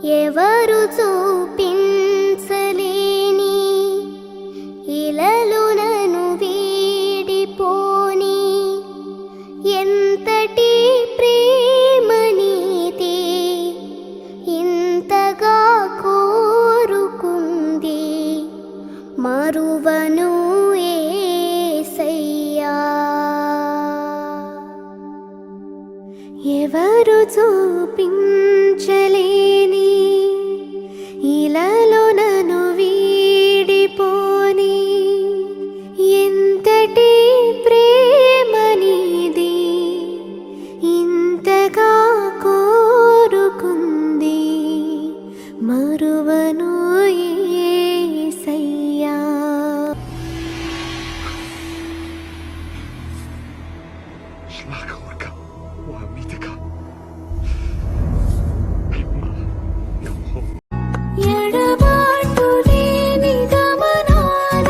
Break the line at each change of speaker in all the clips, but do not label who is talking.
ఎవరు చూపించలేని ఇలలో నన్ను వీడిపోని ఎంతటి ప్రేమ నీది ఇంతగా కోరుకుంది మరువను యేసయ్యా. ఎవరు చూపించలేని ఇలలో నన్ను వీడిపోని ఎంతటి ప్రేమ నీది ఇంతగా కోరుకుంది మరువను యేసయ్యా. ఎడబాటు లేని గమనాన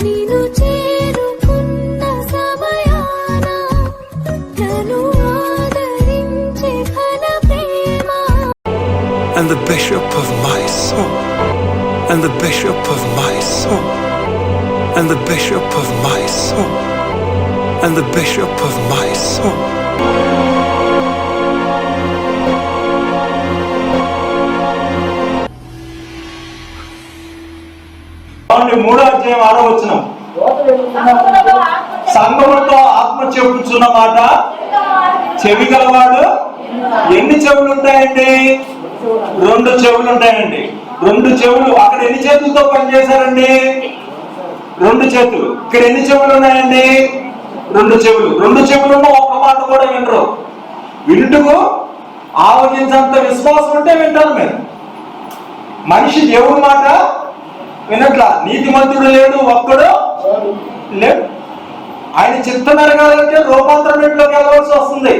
నిన్ను చేరుకున్న సమయాన నన్ను ఆదరించే ఘన ప్రేమ.
And the bishop of my soul, and the bishop of my soul, and the bishop of my soul, and the bishop of my soul.
మూడో అధ్యాయం 6వ వచనం, సంఘములతో ఆత్మ చెప్పుచున్న మాట చెవి గలవాడు. ఎన్ని చెవులు ఉంటాయండి? 2 చెవులు ఉంటాయండి. 2 చెవులు. అక్కడ ఎన్ని చేతులతో పనిచేశారండి? 2 చేతులు. ఇక్కడ ఎన్ని చెవులు ఉన్నాయండి? 2 చెవులు. 2 చెవులున్న ఒక్క మాట కూడా వినరు. వింటుకు ఆవగించంత విశ్వాసం ఉంటే వింటారు మీరు. మనిషి దేవుడి మాట వినట్లా. నీతిమంతుడు లేడు, ఒక్కడు లేడు. ఆయన చిత్తం ఎరగాలంటే రూపాంతరం ఇంట్లోకి వెళ్ళవలసి వస్తుంది.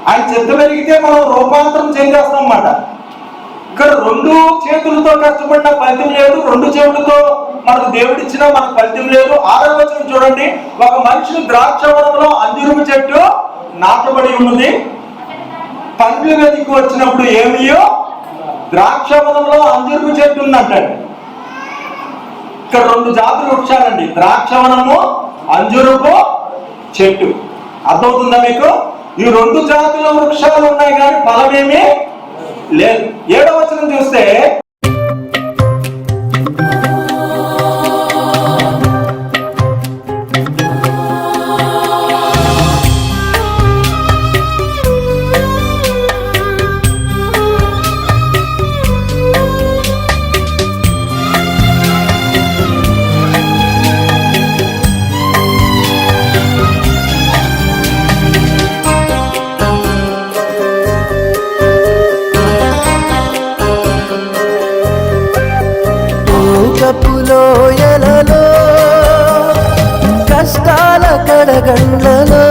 ఆయన చిత్తం ఎరిగితే మనం రూపాంతరం చేసేస్తాం అన్నమాట. ఇక్కడ 2 చేతులతో కష్టపడిన ఫలితం లేదు, 2 చెవులతో మనకు దేవుడిచ్చిన మనకు ఫలితం లేదు. 6వ వచనం చూడండి, ఒక మనిషి ద్రాక్షవనంలో అంజూరపు చెట్టు నాటబడి ఉన్నది. పండ్లు వెతికి వచ్చినప్పుడు ఏమియో ద్రాక్షవనంలో అంజూరపు చెట్టు ఉందంటండి. ఇక్కడ 2 జాతుల వృక్షాలండి, ద్రాక్షవనము, అంజూరపు చెట్టు. అర్థమవుతుందా మీకు? ఈ 2 జాతుల వృక్షాలు ఉన్నాయి కానీ ఫలమేమీ లేదు. 7వ వచనం చూస్తే,
లోయలలో కష్టాల కడగండ్లలో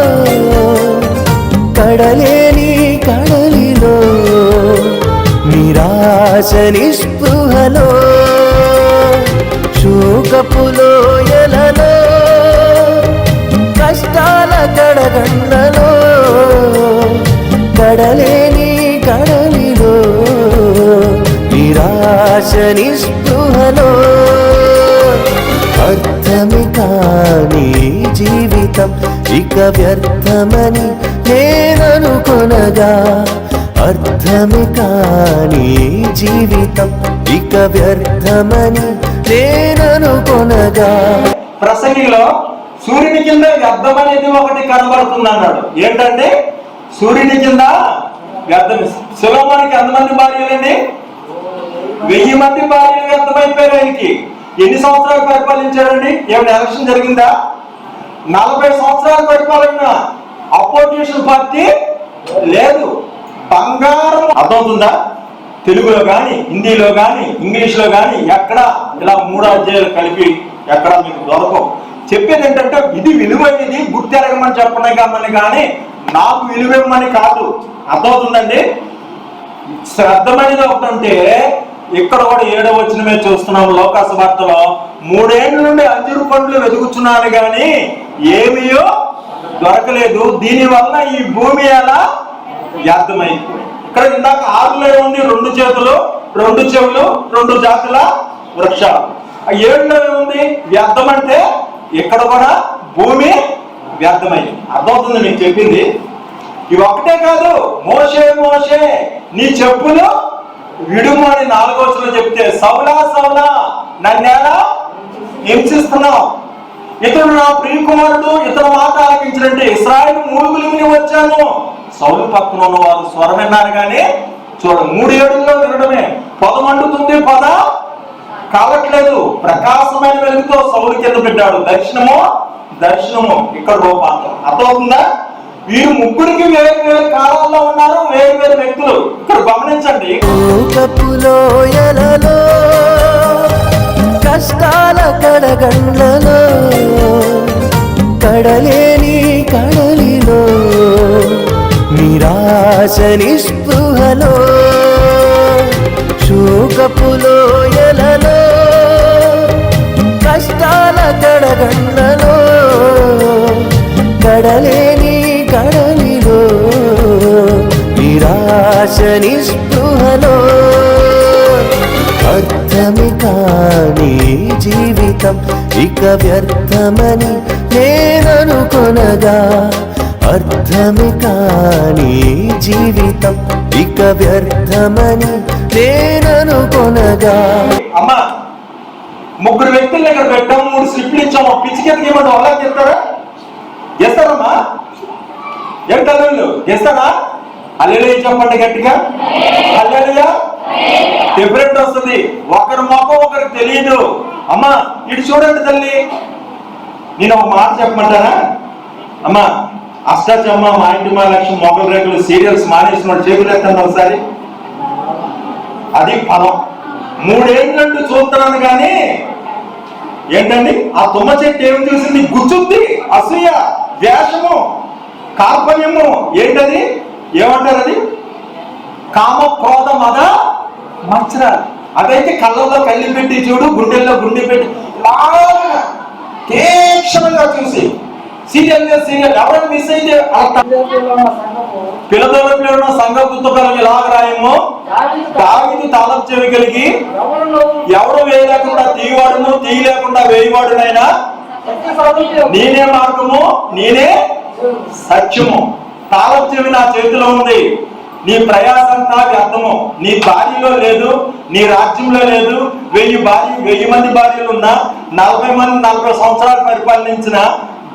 కడలేని కడలిలో నిరాశ నిస్పృహలో శోకపు లోయలలో కష్టాల కడగండ్లలో కడలేని కడలిలో నిరాశ నిస్పృహలో అర్థమే కాని జీవితం ఇక వ్యర్థమని నేననుకొనగా, అర్థమే కాని జీవితం ఇక వ్యర్థమని నేననుకొనగా.
ప్రసంగిలో సూర్యుని కింద వ్యర్థం అనేది ఒకటి కనబడుతుంది అన్నాడు. ఏంటంటే సూర్యుని కింద వ్యర్థం. సొలొమోనుకి ఎంతమంది భార్యలండి? 1000 మంది భార్యలు వ్యర్థమైపోయారు. ఆయనకి ఎన్ని సంవత్సరాలు పరిపాలించాడండి? ఏమైనా ఎలక్షన్ జరిగిందా? 40 సంవత్సరాలు పరిపాలన. అపోజిషన్ పార్టీ లేదు. బంగారం. అర్థమవుతుందా? తెలుగులో కానీ, హిందీలో కానీ, ఇంగ్లీష్లో కానీ ఎక్కడ ఇలా 3 అధ్యాయాలు కలిపి ఎక్కడ మీకు దొరకవు. చెప్పేది ఏంటంటే ఇది విలువైనది, గుర్తెరగమని చెప్పనని కానీ నాకు విలువేమని కాదు. అర్థమవుతుందండి? శ్రద్ధమైనది ఒకటంటే ఇక్కడ కూడా 7వ వచనమే చూస్తున్నాం. లోకాసు వార్తలో 3 ఏళ్ల నుండి అంజూరు పండ్లు వెతుకుతున్నాను కానీ ఏమీయో దొరకలేదు, దీనివల్ల ఈ భూమి ఎలా వ్యర్థమైపోయింది. ఇక్కడ ఇందాక 6లో ఏముంది? 2 చేతులు, 2 చెవులు, 2 జాతుల వృక్షాలు. 7లో ఏముంది? వ్యర్థం అంటే ఇక్కడ కూడా భూమి వ్యర్థమైంది. అర్థమవుతుంది మీకు చెప్పింది? ఇవి ఒకటే కాదు, మోషే మోషే నీ చెప్పులు విడుము అని 4వ వచనంలో చెప్తే, సౌలా సౌలా నన్నేలా హింసిస్తున్నావు, ఇతడు నా ప్రియకుమారుడు, ఇతడు మాట ఆలకించినట్టే ఇశ్రాయేలు మూలుగులు విని వచ్చాను. సౌలు పక్కన ఉన్న వారు స్వరం విన్నారు కానీ చూడ 3 ఏడుల్లో వినడమే. పొద మండుతుంది, పొద కావట్లేదు. ప్రకాశమైన వెలుగుతో సౌలు కింద పెట్టాడు. దర్శనము దర్శనము, ఇక్కడ రూపాంతరం. అర్థమవుతుందా? వీరు ముగ్గురికి వేరు వేరు కాలాల్లో ఉన్నారు, వేరు వేరు వ్యక్తులు. ఇక్కడ గమనించండి.
లోయలలో కష్టాల కడగండ్లలో కడలేని కడలిలో నిరాశ నిస్పృహలో శోకపు లోయలలో కష్టాల కడగండ్లలో కడలేని కడలిలో నిరాశ నిస్పృహలో అర్థమే కాని జీవితం ఇక వ్యర్థమని నేననుకొనగా, అర్థమే కాని జీవితం ఇక వ్యర్థమని నేననుకొనగా.
అమ్మా, 3 వ్యక్తులు ఇక్కడ పెట్టాం, 3 స్లిప్లు ఇచ్చాము. పిచ్చికెత్తికి ఏమన్నా వాళ్ళ చెప్తారా? చేస్తారమ్మా? ఏం తల్లు చేస్తారా? హల్లెలూయా చెప్పండి గట్టిగా. హల్లెలూయా. డిఫరెంట్ వస్తుంది. ఒకరి మొఖం ఒకరికి తెలియదు. అమ్మా ఇటు చూడండి తల్లి, నేను ఒక మాట చెప్పమంటారా? అమ్మా, అష్టాచమ్మ, మా ఇంటి మా లక్ష్యం, మొగల రేకులు సీరియల్స్ మానేసిన చేతులు ఎత్తండి ఒకసారి. అది ఫలం. 3 ఏళ్ళంటూ చూస్తున్నాను కానీ ఏంటండి ఆ తుమ్మ చెట్టు ఏమి చూసింది? గుచ్చుద్ది. అసూయ, ద్వేషము, కార్పణ్యము. ఏంటది? ఏమంటారు అది? కామ, క్రోధ, మద, మత్సరాలు. అదైతే కళ్ళల్లో కళ్ళి పెట్టి చూడు, గుండెల్లో గుండె పెట్టి బాగా తీక్షణంగా చూసి సీరియల్ ఎవరైనా మిస్ అయితే పిల్లదోళ్ళలో ఉన్న సంఘ పుస్తకాలను ఇలాగ రాయము. దావీదు తాళపు చెవి కలిగి ఎవడు వేయలేకుండా తీయవాడును, తీయలేకుండా వేయవాడునైనా నేనే మార్గము, నేనే సత్యము. తాళపు చెవి నా చేతిలో ఉంది. నీ ప్రయాసంతా వ్యర్థము. నీ భార్యలో లేదు, నీ రాజ్యంలో లేదు. 1000 మంది భార్యలు ఉన్నా, 40 మంది 40 సంవత్సరాలు పరిపాలించిన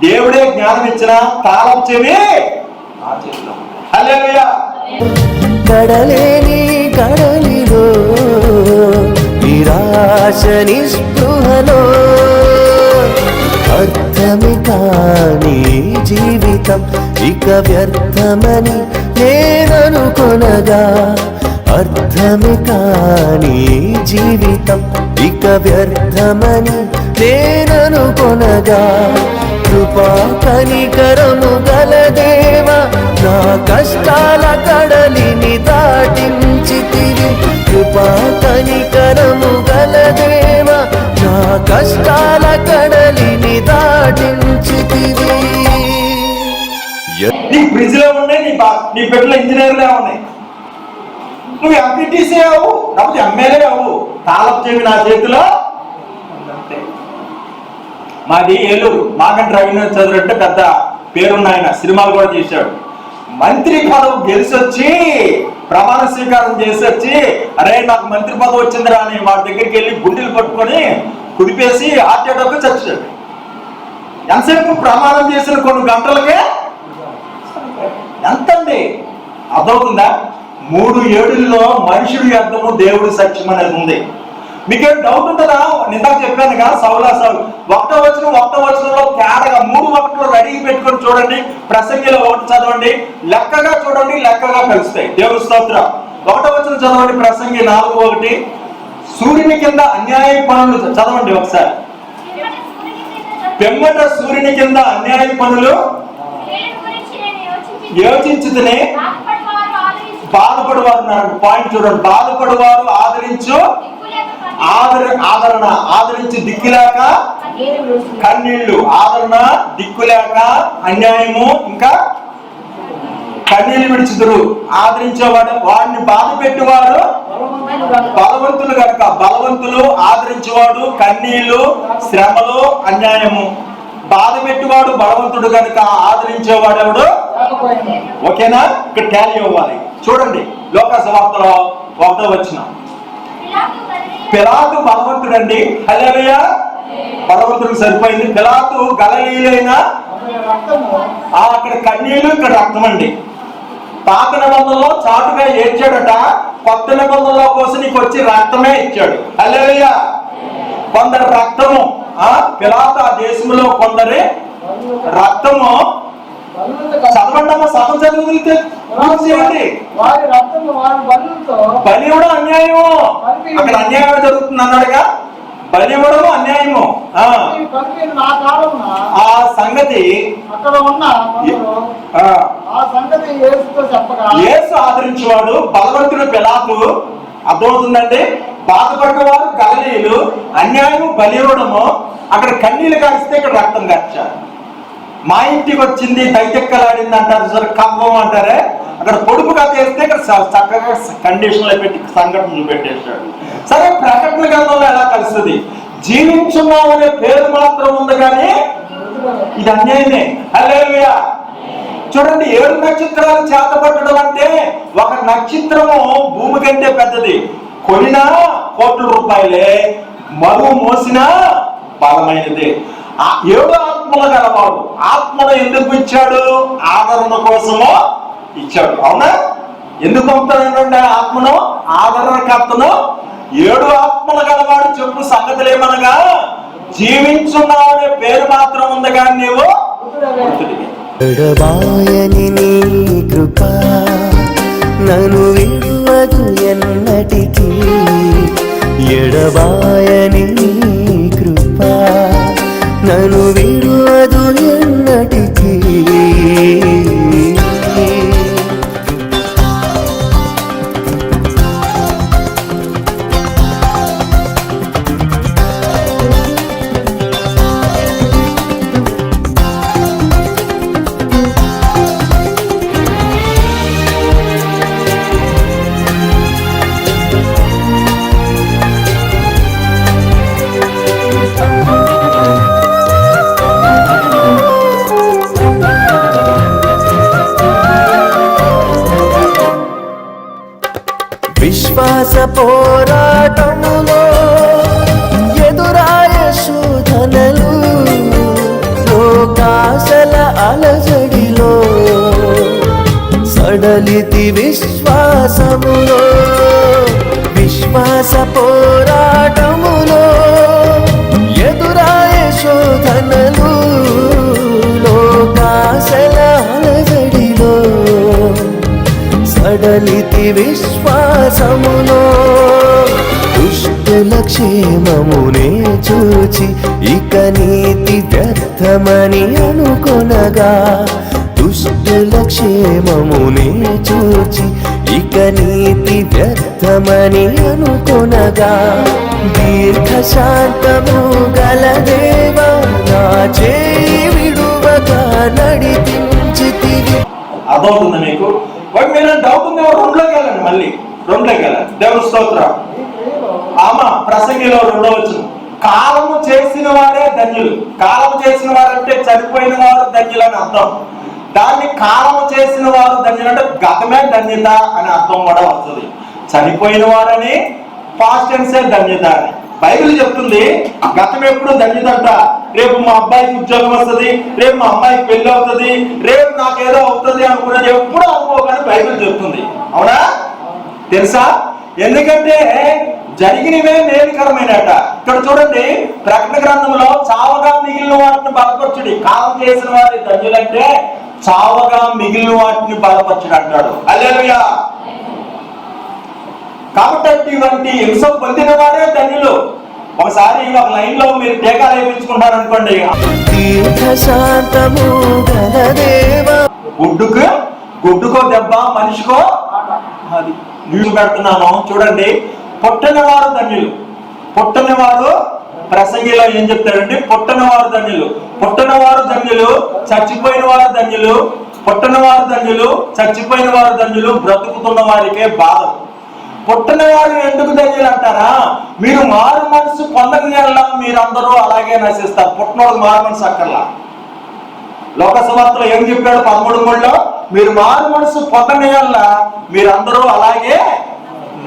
దేవుడే జ్ఞానం ఇచ్చిన తాళపు చెవి నా చేతిలో. హల్లెలూయా.
కడలేని కడలిలో నిరాశ నిస్పృహలో అర్థమే కాని జీవితం ఇక వ్యర్థమని నేననుకొనగా, అర్థమే కాని జీవితం ఇక వ్యర్థమని నేననుకొనగా, కృపా కనికరము గల దేవా నా కష్టాల కడలిని దాటించితివి. కృపా కనికరము గల దేవా నా కష్టాల కడలిని దాటించితివి.
నీ ఫ్రిడ్జ్ లో ఉన్నాయి, నీ బిడ్డలు ఇంజనీర్లే ఉన్నాయి. నువ్వు ఎంపీటీసీ అవు, లేకపోతే ఎమ్మెల్యే అవు. తాళపు చెవి నా చేతిలో. మాది ఏలూరు. మాగంటి రవీంద్ర చౌదరి అంటే పెద్ద పేరున్న ఆయన, సినిమాలు కూడా చేశాడు. మంత్రి పదవి గెలిచొచ్చి ప్రమాణ స్వీకారం చేసి వచ్చి, అరే నాకు మంత్రి పదవి వచ్చిందిరా అని వాడి దగ్గరికి వెళ్ళి గుండెలు పట్టుకొని కుదిపేసి హార్ట్ అటాక్ చచ్చాడు. ఎంతసేపు ప్రమాణం చేసిన కొన్ని గంటలకే ఎంతండి? అర్థమవుతుందా? 3 ఏడుల్లో మనుషుడు వ్యర్థము, దేవుడి సత్యం అనేది ఉంది. మీకేం డౌట్ ఉంటుందా? నిందాక చెప్పానుగా సౌలా సౌలు 1వ వచనంలో తేడాగా 3 1 రెడీ పెట్టుకొని చూడండి. ప్రసంగిలో 1 చదవండి, లెక్కగా చూడండి, లెక్కగా కలుస్తాయి. దేవుడి స్తోత్రం. 1వ వచనం చదవండి, ప్రసంగి 4:1. సూర్యుని కింద అన్యాయ పనులు చదవండి ఒకసారి. పెమ్మట సూర్యుని కింద అన్యాయ పనులు యోచించుతూనే బాధపడువారు. పాయింట్ చూడండి. బాధపడువారు ఆదరించు, ఆదరణ, ఆదరించి దిక్కులేక కన్నీళ్లు, ఆదరణ దిక్కులేక అన్యాయము, ఇంకా కన్నీళ్ళు విడిచిదురు. ఆదరించేవాడు వాడిని బాధ పెట్టేవాడు బలవంతులు కనుక, బలవంతులు ఆదరించేవాడు కన్నీళ్లు శ్రమలు అన్యాయము. బాధ పెట్టేవాడు బలవంతుడు కనుక, ఆదరించేవాడు ఎవడు? ఓకేనా? ఇక్కడ టాలీ అవ్వాలి. చూడండి లోకాసు వార్తలో 1వ వచనం. పిలాతు బలవంతుడండి. హల్లెలూయా. బలవంతుడికి సరిపోయింది. పిలాతు గలిలయుడైన, అక్కడ కన్నీళ్లు ఇక్కడ రక్తం అండి. పాత నిబంధనలో చాటుగా ఏడ్చాడట, కొత్త నిబంధనలో కోసం నీకు వచ్చి రక్తమే ఇచ్చాడు. హల్లెలూయా. కొందరు రక్తము, పిలాతు ఆ దేశంలో కొందరి రక్తము. చదవండి, సగం చదివితే బలి ఇవ్వడం అన్యాయము. అక్కడ అన్యాయం జరుగుతుంది అన్నాడుగా, బలి ఇవ్వడం అన్యాయము. ఆ సంగతి యేసు ఆదరించేవాడు బలవంతుడు పిలాతు. అర్థమవుతుందండి? బాధపడ్డవారు గలిలయులు, అన్యాయము బలి ఇవ్వడము. అక్కడ కన్నీళ్ళు కారిస్తే ఇక్కడ రక్తం కార్చారు. మా ఇంటికి వచ్చింది దైత్యక్కలాడింది అంటారు సార్, కవ్వం అంటారే. అక్కడ పొడుపు కథ వేస్తే ఇక్కడ చక్కగా కండిషన్ లో పెట్టి సంఘటన చూపెట్టేశాడు. సరే, ప్రకటన గ్రంథంలో ఎలా కలుస్తుంది? జీవించున్నాం అనే పేరు మాత్రం ఉంది కానీ ఇది అన్యాయమే. హల్లెలూయా. చూడండి, 7 నక్షత్రాలు చేతపట్టడం అంటే ఒక నక్షత్రము భూమి కంటే పెద్దది. కొనినా కోట్ల రూపాయలే, మరువు మోసినా బలమైనది. 7 ఆత్మలు గలవాడు. ఆత్మను ఎందుకు ఇచ్చాడు? ఆదరణ కోసము ఇచ్చాడు. అవునా? ఎందుకు పంపుతాడంటే ఆత్మను, ఆదరణకర్తను. 7 ఆత్మలు గలవాడు. చెప్పు సంగతులేమనగా, జీవించున్నావు అనే పేరు మాత్రం ఉంది కానీ నీవు
ఎడబాయని నీ కృప నన్ను విడువదు ఎన్నటికీ. ఎడబాయని నీ కృప నన్ను విడువదు ఎన్నటికీ. విశ్వాస పోరాటములో ఎదురాయ శోధనలు, లోకాశల అలజడిలో సడలితి విశ్వాసములో. విశ్వాస పోరాటములో ఎదురాయ శోధనలు, లోకాశల అలజడిలో సడలితి విశ్వాసములో. దుష్టుల క్షేమమునే చూచి ఇక నీతి వ్యర్థమని అనుకొనగా, దుష్టుల క్షేమమునే చూచి ఇక నీతి వ్యర్థమని అనుకొనగా, దీర్ఘశాంతము గల దేవా నా చేయి విడువగా నడిపించితివి.
అర్థమవుతుంది మీకు? మీరు డౌట్ ఉంది, 2లోకి వెళ్ళండి. మళ్ళీ 2లోకి వెళ్ళండి. దేవుని స్తోత్రం. ప్రసంగిలో 2వ వచనం. కాలము చేసిన వారే ధన్యులు. కాలము చేసిన వారంటే చనిపోయిన వారు ధన్యులు అని అర్థం. దాన్ని కాలము చేసిన వారు ధన్యులు అంటే గతమే ధన్యత అని అర్థం కూడా వస్తుంది. చనిపోయిన వారని పాస్ట్ టెన్సే ధన్యత అని బైబిల్ చెప్తుంది. గతం ఎప్పుడు ధన్యత అంట. రేపు మా అబ్బాయికి ఉద్యోగం వస్తుంది, రేపు మా అమ్మాయికి పెళ్లి అవుతుంది, రేపు నాకేదో అవుతుంది అనుకున్నది ఎప్పుడు అనుకోగానే బైబిల్ చెప్తుంది. అవునా? తెలుసా? ఎందుకంటే జరిగినవే మేలుకరమైనట. ఇక్కడ చూడండి, ప్రకటన గ్రంథంలో చావగా మిగిలిన వాటిని బలపరచుడి. కాలం చేసిన వారి ధన్యులంటే చావగా మిగిలిన వాటిని బలపరచుడు అంటాడు. హల్లెలూయా. కాబట్టి ఇవంటి హింస పొందిన వారే ధన్యులు. ఒకసారి ఒక లైన్ లో మీరు టీకాలు వేయించుకుంటారు అనుకోండి, గుడ్డుకో దెబ్బ మనిషికో అది నీళ్లు పెడుతున్నాను. చూడండి, పుట్టని వారు ధన్యులు. పుట్టని వారు ప్రసంగిలో ఏం చెప్తాడంటే పుట్టని వారు ధన్యులు. పుట్టని వారు ధన్యులు, చచ్చిపోయిన వారు ధన్యులు, పుట్టిన వారు ధన్యులు, చచ్చిపోయిన వారు ధన్యులు, బ్రతుకుతున్న వారికే బాధ. పుట్టిన వారు ఎందుకు ధన్యులు అంటారా? మీరు మారు మనసు పొందని మీరందరూ అలాగే నశిస్తారు. పుట్టినోడు మారు మనసు అక్కర్లా. లోకసువార్తలో ఏం చెప్పాడు 13:3లో? మీరు మారు మనసు పొందని మీరందరూ అలాగే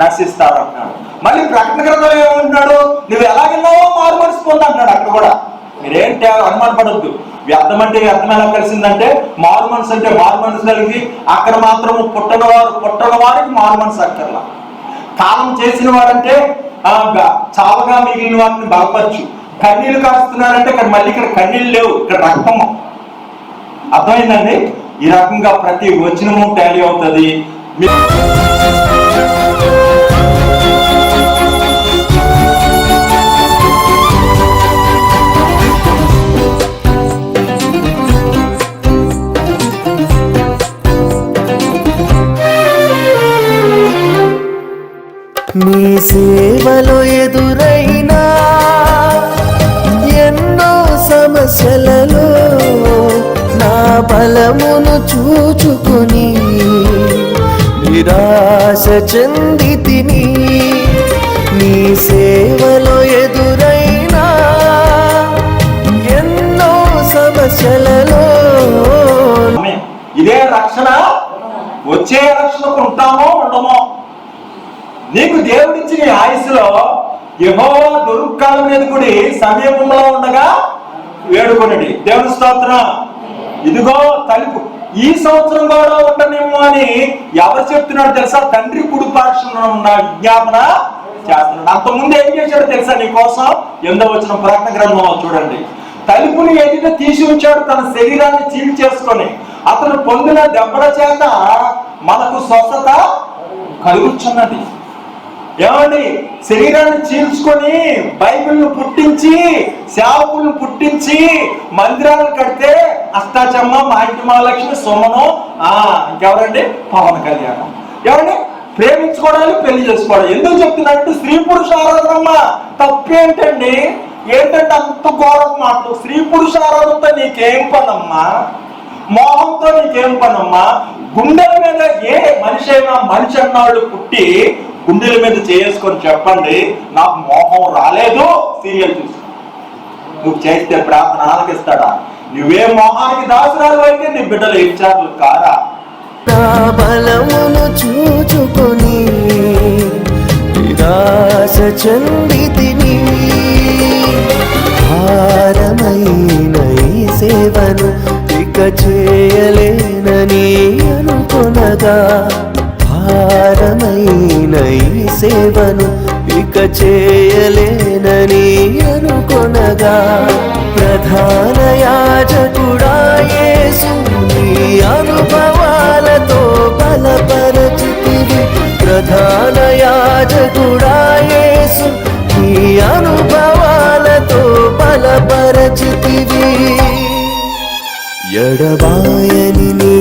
నశిస్తారు అంటున్నాడు. మళ్ళీ ప్రకటన గ్రంథంలో ఏమంటున్నాడు? నువ్వు ఎలాగెన్నావో మారు మనసు పొంది అంటున్నాడు. అక్కడ కూడా మీరేంటి అనుమానపడద్దు. వ్యర్థం అంటే వ్యర్థం ఎలా కలిసిందంటే, మారు మనసు అంటే మారు మనసు కలిగి, అక్కడ మాత్రము పుట్టిన వారికి మారు మనసు అక్కర్లా. కాలం చేసిన వారంటే చావగా మిగిలిన వారిని బలపరచు. కన్నీళ్లు కాస్తున్నారంటే ఇక్కడ కన్నీళ్ళు లేవు, ఇక్కడ రక్తము. అర్థమైందండి? ఈ రకంగా ప్రతి వచనము టాలీ అవుతుంది.
నీ సేవలో ఎదురైనా ఎన్నో సమస్యలలో నా బలమును చూచుకొని నిరాశ చెందితిని. నీ సేవలో ఎదురైనా ఎన్నో సమస్యలలో
ఇదే రక్షణ. వచ్చే రక్షణకు ఉంటామో ఉండమో. నీకు దేవుడిచ్చిన నీ ఆయుస్సులో యెహోవా దుర్కాలం మీద కూడా సమీపంలో ఉండగా వేడుకొనండి. దేవుని స్తోత్రం. ఇదిగో తలుపు ఈ సంవత్సరం కూడా ఉండనేమో అని ఎవరు చెప్తున్నాడు తెలుసా? తండ్రి కుడి పార్శ్వన ఉన్న విజ్ఞాపన చేస్తున్నాడు. అంతకుముందు ఏం చేశాడో తెలుసా నీ కోసం? 8వ వచనం ప్రకటన గ్రంథంలో చూడండి. తలుపుని ఎదుట తీసి ఉంచాడు, తన శరీరాన్ని చీల్ చేసుకొని. అతను పొందిన దెబ్బల చేత మనకు స్వస్థత కలుగుచున్నది. ఏమండి? శరీరాన్ని చీల్చుకొని బైబిల్ను పుట్టించి, సేవకులను పుట్టించి, మందిరాలు కడితే అష్టాచమ్మ, మాహిటి మహాలక్ష్మి, సుమను, ఇంకెవరండి? పవన్ కళ్యాణం. ఏమండి? ప్రేమించుకోవడానికి పెళ్లి చేసుకోవడం. ఎందుకు చెప్తున్నట్టు? స్త్రీ పురుష ఆరాధనమ్మ. తప్పేంటండి? ఏంటంటే అంత ఘోరం మాటలు. స్త్రీ పురుష ఆరాధనతో నీకేం పనమ్మా? మోహంతో నీకేం పనమ్మా? గుండెల మీద ఏ మనిషి అయినా, మనిషి అన్నాళ్ళు పుట్టి గుండెల మీద చేసుకొని చెప్పండి, నాకు మోహం రాలేదు సీరియల్ చూసి. నువ్వు చేస్తే ప్రార్థన ఆలకిస్తాడా? నువ్వే మోహానికి దాసురాలు అయితే నీ బిడ్డలు ఇచ్చారు కారా?
నా బలమును చూచుకొని నిరాశ చెందితిని. భారమైన ఈ సేవను ఇక చేయలేనని అనుకొనగా, భారమైన ఈ సేవను ఇక చేయలేనని అనుకొనగా, ప్రధాన యాజకుడా యేసు నీ అనుభవాలతో బలపరచితివి. ప్రధాన యాజకుడా యేసు నీ అనుభవాలతో బలపరచితివి. ఎడబాయని నీ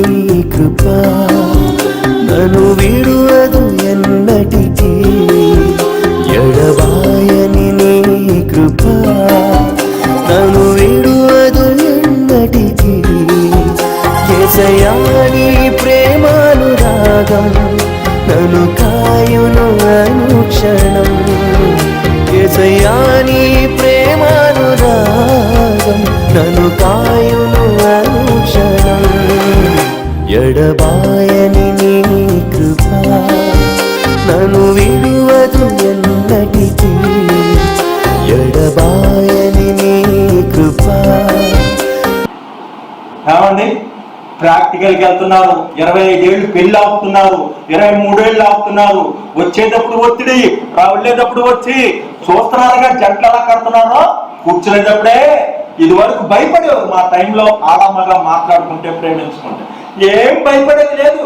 కృప నన్ను విడువదు ఎన్నటికీ. ఎడబాయని నీ కృప నన్ను విడువదు ఎన్నటికీ. యేసయ్యా నీ ప్రేమానురాగం నన్ను కాయును అనుక్షణం. యేసయ్యా నీ ప్రేమానురాగం నన్ను కాయును అనుక్షణం. ఎడబాయని నీ కృప నన్ను విడువదు ఎన్నటికీ. ఎడబాయని నీ కృప.
ఏమండి? ప్రాక్టికల్కి వెళ్తున్నారు, 25 ఏళ్ళు పెళ్లి ఆపుతున్నారు, 23 ఏళ్ళు ఆపుతున్నారు. వచ్చేటప్పుడు ఒత్తిడి, వెళ్ళేటప్పుడు వచ్చి చూస్తున్నారుగా జంటలు ఎలా కడుతున్నారో. కూర్చునేటప్పుడే ఇది వరకు భయపడేవారు మా టైంలో, ఆడమ్మగా మాట్లాడుకుంటే, ప్రేమించుకుంటే. ఏం భయపడేది లేదు.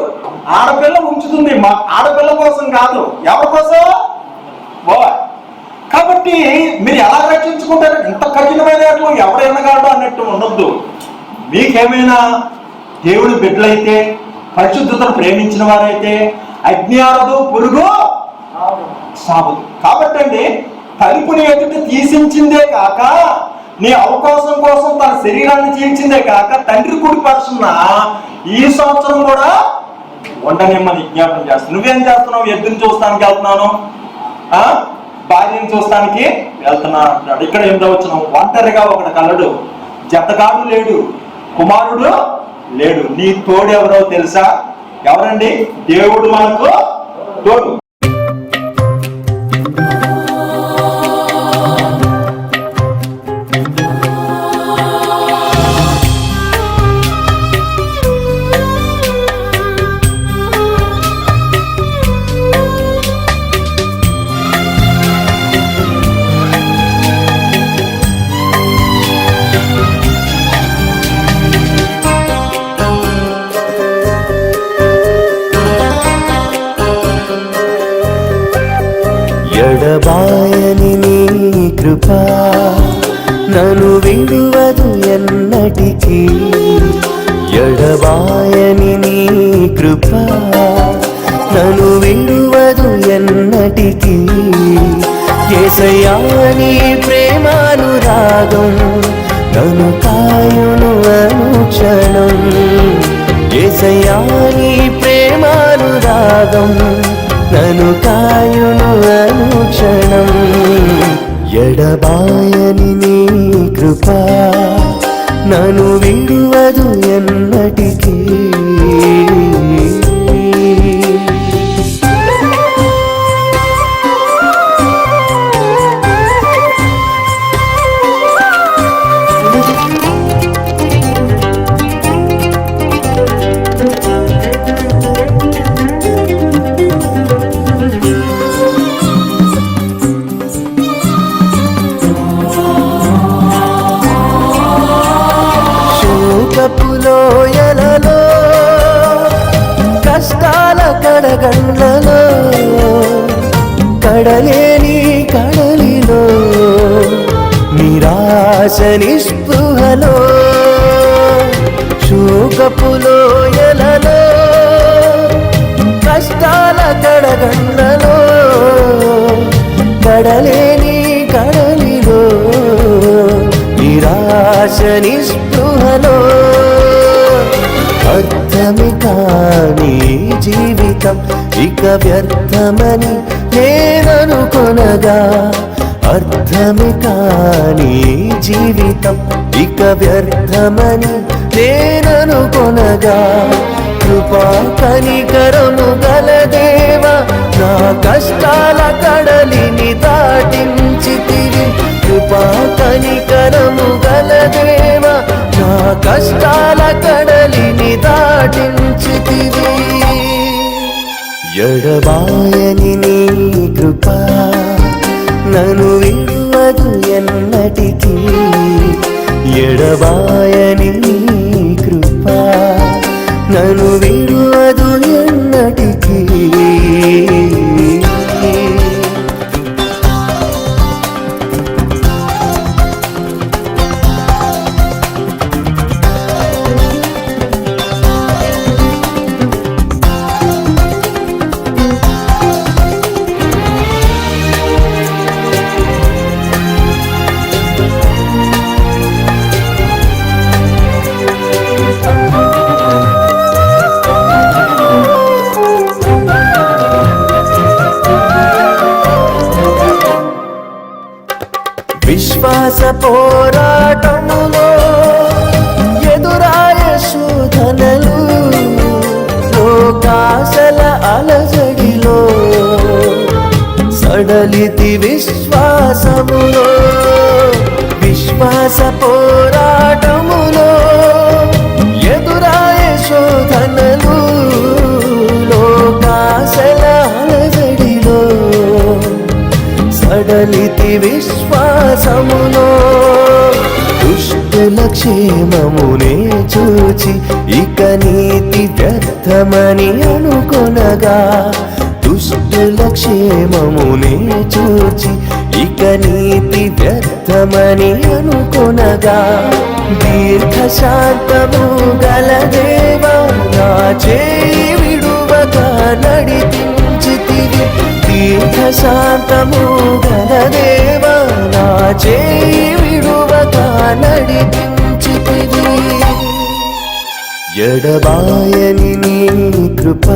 ఆడపిల్ల ఉంచుతుంది, మా ఆడపిల్ల కోసం కాదు, ఎవరి కోసం? కాబట్టి మీరు ఎలా రక్షించుకుంటారు? ఇంత కఠినమైన ఎవరు ఎన్నగాడు అన్నట్టు ఉండొద్దు. మీకేమైనా దేవుడి బిడ్డలైతే, పరిశుద్ధతను ప్రేమించిన వారైతే అగ్ని ఆరదు, పురుగు సాగదు. కాబట్టి అండి, తలుపుని ఎదుట తీసించిందే కాక నీ అవకాశం కోసం తన శరీరాన్ని చీల్చిందే కాక తండ్రి కుడి పక్షున ఈ సంవత్సరం కూడా ఉండనిమ్మని విజ్ఞాపన చేస్తాను. నువ్వేం చేస్తున్నావు? ఎద్దుని చూస్తానికి వెళ్తున్నాను, భార్యను చూస్తానికి వెళ్తున్నా అంటున్నాడు. ఇక్కడ 8వ వచనం, ఒంటరిగా ఒకడు కలడు, జతగాడు లేడు, కుమారుడు లేడు, నీ తోడు ఎవరో తెలుసా? ఎవరండి? దేవుడు మనకు తోడు.
ఎడబాయని నీ కృప నన్ను విడువదు ఎన్నటికీ, ఎడబాయని నీ కృప నన్ను విడువదు ఎన్నటికీ. యేసయ్యా నీ ప్రేమానురాగం నన్ను కాయును అనుక్షణం, యేసయ్యా నీ ప్రేమానురాగం నన్ను కాయును అనుక్షణం. ఎడబాయని నీ కృప నన్ను విడువదు ఎన్నటికీ. లోయలలో కష్టాల కడగండ్లలో కడలేని కడలిలో నిరాశ నిస్పృహలో, శోకపు లోయలలో కష్టాల కడగండ్లలో కడలేని కడలిలో నిరాశ నిస్పృహలో, అర్థమి కాని జీవితం ఇక వ్యర్థమని నేననుకొనగా, అర్థమి కాని జీవితం ఇక వ్యర్థమని నేననుకొనగా, కృపా కనికరము గల దేవా నా కష్టాల కడలిని దాటించితివి, కృపా కనికరము గల దేవా నా కష్టాల కడలిని దాటించితివి. ఎడబాయని నీ కృప నన్ను విడువదు ఎన్నటికీ, ఎడబాయని నీ కృప నన్ను విడువదు ఎన్నటికీ. విశ్వాస పోరాటములో ఎదురాయ శోధనలు, లోకాశల అలజడిలో సడలితి విశ్వాసములో, విశ్వాస పోరాటములో ఎదురాయ శోధనలు, లోకాశల అలజడిలో సడలితి విశ్వాసములో, దుష్టుల క్షేమమునే చూచి ఇక నీతి వ్యర్థమని అనుకొనగా, దుష్టుల క్షేమమునే చూచి ఇక నీతి వ్యర్థమని అనుకొనగా, దీర్ఘశాంతము గల దేవా నా చేయి విడువక నడిపించితివి, దీర్ఘశాంతము గల దేవా నా చేయి విడువక నడిపించితివి. ఎడబాయని నీ కృప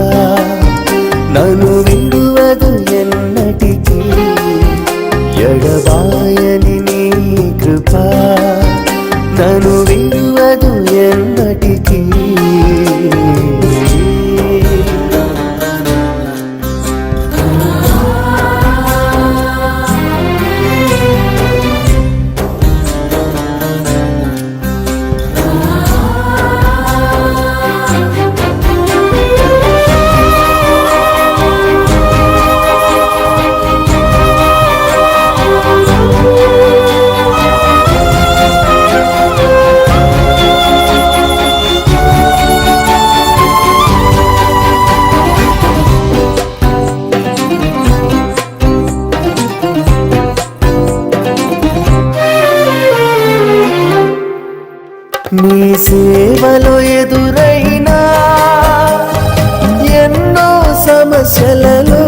నన్ను విడువదు ఎన్నటికీ. ఎడబాయని నీ కృప నన్ను విడువదు ఎన్నటికీ. నీ సేవలో ఎదురైనా ఎన్నో సమస్యలలో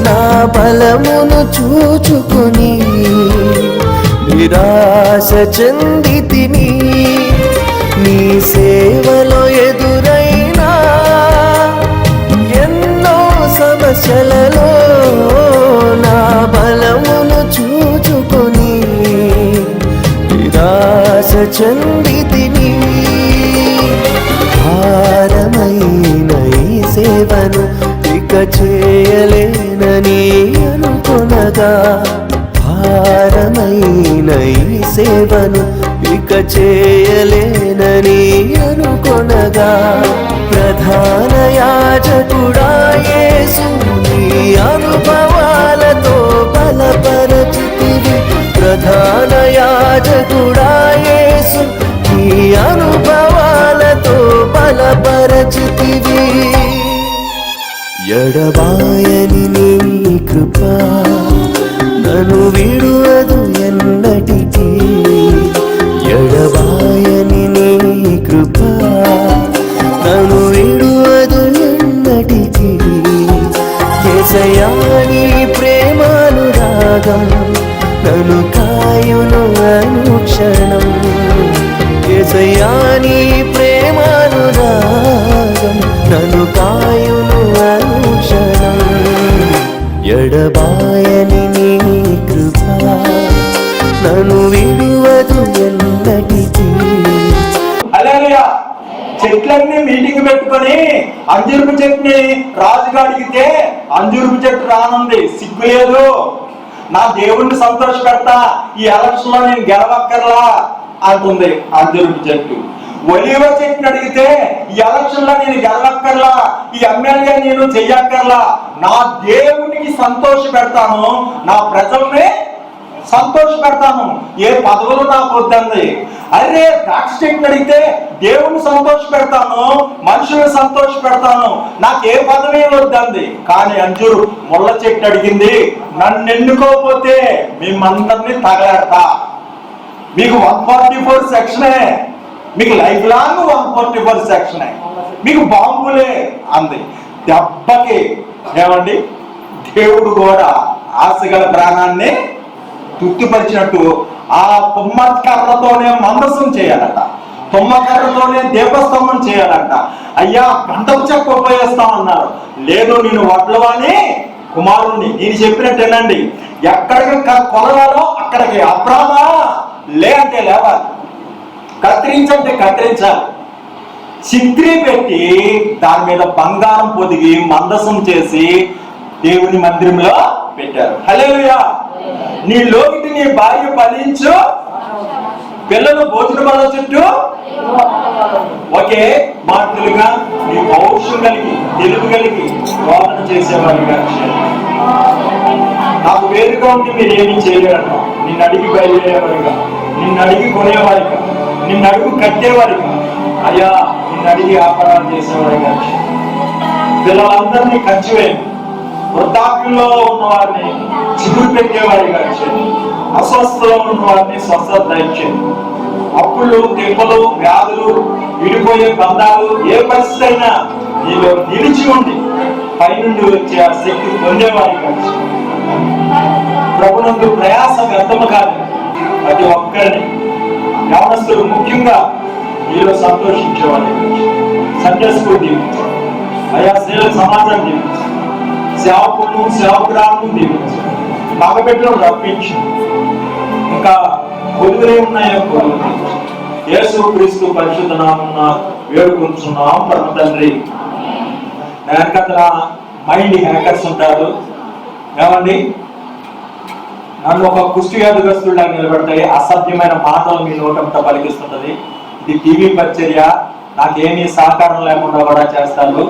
నా బలమును చూచుకొని నిరాశ చెందితిని. నీ సేవలో ఎదురైనా ఎన్నో సమస్యలలో నా బలమును చూచుకొని నిరాశ చెందితిని. భారమైన ఈ సేవను ఇక చేయలేనని అనుకొనగా, భారమైన ఈ సేవను ఇక చేయలేనని అనుకొనగా, ప్రధాన యాజకుడా యేసు నీ అనుభవాలతో బలపరచితివి. ప్రధాన యాజకుడా యేసు నీ అనుభవాలతో బలపరచితివి. ఎడబాయని నీ కృప నన్ను విడువదు ఎన్నటికీ. ఎడబాయని నీ కృప నన్ను విడువదు ఎన్నటికీ. యేసయ్యా నీ ప్రేమానురాగం నన్ను కాయును అనుక్షణం. యేసయ్యా నీ ప్రేమానురాగం నన్ను కాయును అనుక్షణం. ఎడబాయని నీ కృప నన్ను విడువదు ఎన్నటికీ.
హల్లెలూయా. చెట్లన్నీ మీటింగ్ పెట్టుకొని అంజూరపు చెట్టుని రాజుగా అడిగితే అంజూరపు చెట్టు రానుంది, సిగ్గు లేదు. నా దేవుణ్ణి సంతోష పెడతా, ఈ ఎలక్షన్ లో నేను గెలవక్కర్లా అంటుంది అంజూరపు చెట్టు. ఒలివ చెట్టుని అడిగితే ఈ ఎలక్షన్ లో నేను గెలవక్కర్లా, ఈ ఎమ్మెల్యే నేను చెయ్యక్కర్లా, నా దేవునికి సంతోష పెడతాను, నా ప్రజల్ని సంతోష పెడతాను, ఏ పదవులు నాకు వద్దంది. అరే ద్రాక్ష చెట్టుని అడిగితే దేవుని సంతోష పెడతాను, మనుషుల్ని సంతోష పెడతాను, నాకు ఏ పదవి వద్దంది. కానీ అంజూరు ముళ్ళ చెట్టు అడిగింది, నన్ను ఎన్నుకోకపోతే మేమందరినీ తగలాడతా, మీకు 144 సెక్షనే, మీకు లైఫ్ లాంగ్ 144 సెక్షనే, మీకు బాంబులే అంది. దెబ్బకి ఏమండి దేవుడు కూడా ఆశగల ప్రాణాన్ని తృప్తిపరిచినట్టు ఆ తుమ్మకర్రతోనే మందసం చేయాలట, తుమ్మకర్రతోనే దీపస్తంభం చేయాలంట. అయ్యా గంటపు చెక్క ఉపయోగిస్తామన్నారు. లేదు నేను వడ్లవాణి కుమారుణ్ణి, నేను చెప్పినట్టేనండి, ఎక్కడికి కొలవాలో అక్కడికి అబ్రామా లే అంటే లేవాలి, కత్తిరించంటే కత్తిరించాలి. చిత్రీ పెట్టి దాని మీద బంగారం పొదిగి మందసం చేసి దేవుని మందిరంలో పెట్టారు. హల్లెలూయా. నీ లోకిటి నీ భార్య ఫలించు, పిల్లలు భోజన బల్ల చుట్టూ ఒకే మార్పులుగా నీ పౌరుషం కలిగి తెలుగు కలిగి వాదన చేసేవారిగా. నాకు వేరుగా ఉండి మీరు ఏమీ చేయలేరట, నిన్ను అడిగి బయలుదేరేవారిగా, నిన్ను అడిగి కొనేవారిగా, నిన్ను అడుగు కట్టేవారిగా, అయ్యా నిన్ను అడిగి వ్యాపారాలు చేసేవారిగా. పిల్లలందరినీ ఖర్చువేయండి, వృద్ధాప్యంలో ఉన్న వారిని చిగురు పెట్టేవారిగా చేయండి, అస్వస్థలో ఉన్న వారిని స్వస్థత దయచేయండి. అప్పులు తెప్పలు వ్యాధులు విడిపోయే బంధాలు ఏ పరిస్థితి అయినా నీలో నిలిచి ఉండి పైనుండి వచ్చే ఆ శక్తి పొందేవారిగా ప్రభునందు ప్రయాస వ్యర్థము కాదు. ప్రతి ఒక్కరిని యవనస్తులు ముఖ్యంగా మీలో సంతోషించేవాళ్ళు సండే స్కూల్ దీవించు, అయా స్త్రీల సమాజాన్ని దీవించు, సేవకులను సేవకురాలను దీవించు, మగబిడ్డలు రప్పించు, ఇంకా కొలుగులే ఉన్నాయో కొలుగు యేసు క్రీస్తు పరిశుద్ధ నామమున వేడుకుంటున్నాం పరమ తండ్రి. వెనకతల మైండ్ హ్యాకర్స్ ఉంటారు ఏమండి, నన్ను ఒక కుష్టి వ్యాధిగ్రస్తుడిలా నిలబెడతాయి, అసాధ్యమైన మాటలు మీ నోటంతా పలికిస్తుంటది. ఇది టీవీ పరిచర్య, నాకేమీ సహకారం లేకుండా కూడా చేస్తారు.